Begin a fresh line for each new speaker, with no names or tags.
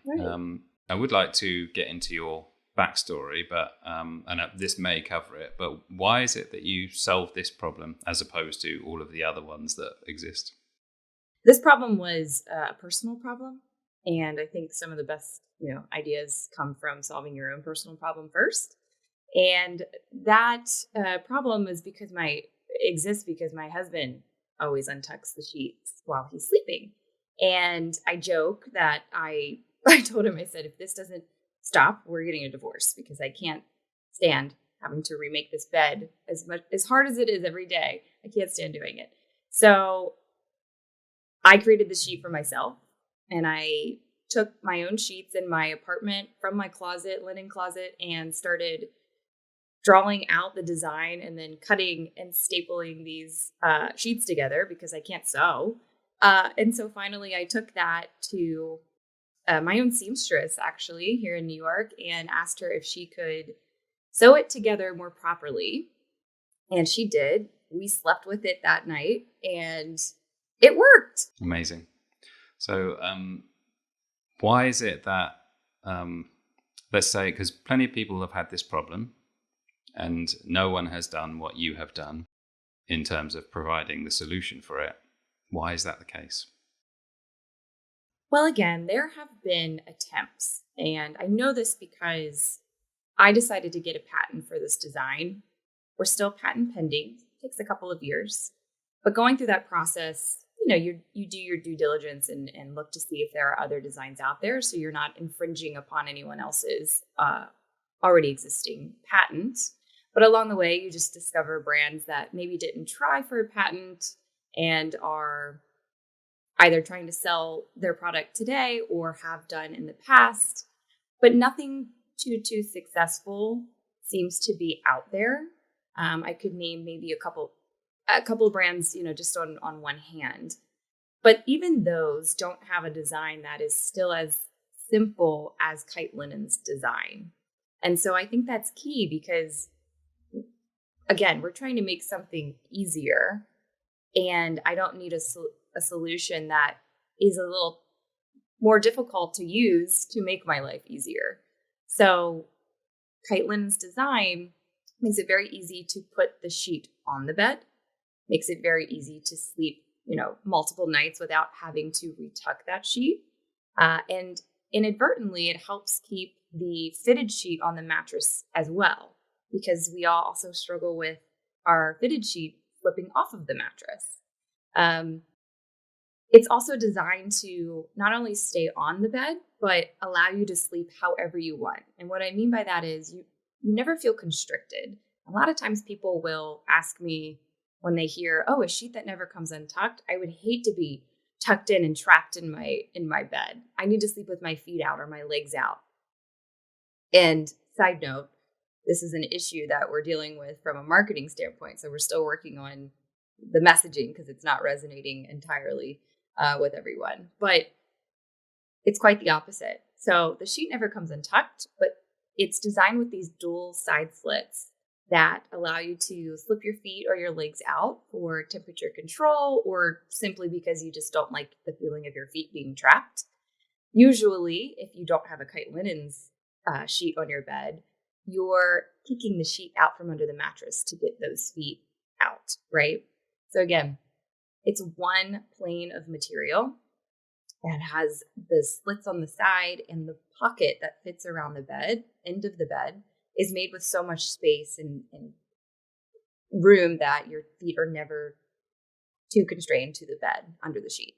Right.
I would like to get into your backstory, but this may cover it. But why is it that you solved this problem as opposed to all of the other ones that exist?
This problem was a personal problem, and I think some of the best, ideas come from solving your own personal problem first. And that problem is exists because my husband always untucks the sheets while he's sleeping. And I joke that I told him, I said, if this doesn't stop, we're getting a divorce because I can't stand having to remake this bed as hard as it is every day. I can't stand doing it. So I created the sheet for myself, and I took my own sheets in my apartment from my linen closet, and started drawing out the design and then cutting and stapling these sheets together because I can't sew. And so finally I took that to my own seamstress, actually, here in New York, and asked her if she could sew it together more properly. And she did. We slept with it that night, and it worked.
Amazing. So why is it that, let's say, because plenty of people have had this problem and no one has done what you have done in terms of providing the solution for it. Why is that the case?
Well, again, there have been attempts, and I know this because I decided to get a patent for this design. We're still patent pending. It takes a couple of years. But going through that process, you do your due diligence and look to see if there are other designs out there, so you're not infringing upon anyone else's already existing patent. But along the way, you just discover brands that maybe didn't try for a patent and are either trying to sell their product today or have done in the past, but nothing too successful seems to be out there. I could name maybe a couple of brands, just on one hand. But even those don't have a design that is still as simple as Kitelinens' design. And so I think that's key because, again, we're trying to make something easier, and I don't need a solution that is a little more difficult to use to make my life easier. So Kitelinens' design makes it very easy to put the sheet on the bed, makes it very easy to sleep, multiple nights without having to retuck that sheet. And inadvertently, it helps keep the fitted sheet on the mattress as well, because we all also struggle with our fitted sheet slipping off of the mattress. It's also designed to not only stay on the bed, but allow you to sleep however you want. And what I mean by that is you never feel constricted. A lot of times people will ask me when they hear, "Oh, a sheet that never comes untucked." I would hate to be tucked in and trapped in my bed. I need to sleep with my feet out or my legs out. And side note, this is an issue that we're dealing with from a marketing standpoint. So we're still working on the messaging because it's not resonating entirely with everyone. But it's quite the opposite. So the sheet never comes untucked, but it's designed with these dual side slits that allow you to slip your feet or your legs out for temperature control, or simply because you just don't like the feeling of your feet being trapped. Usually, if you don't have a Kitelinens sheet on your bed, you're kicking the sheet out from under the mattress to get those feet out, right? So again, it's one plane of material that has the slits on the side, and the pocket that fits around the end of the bed, is made with so much space and room that your feet are never too constrained to the bed under the sheet.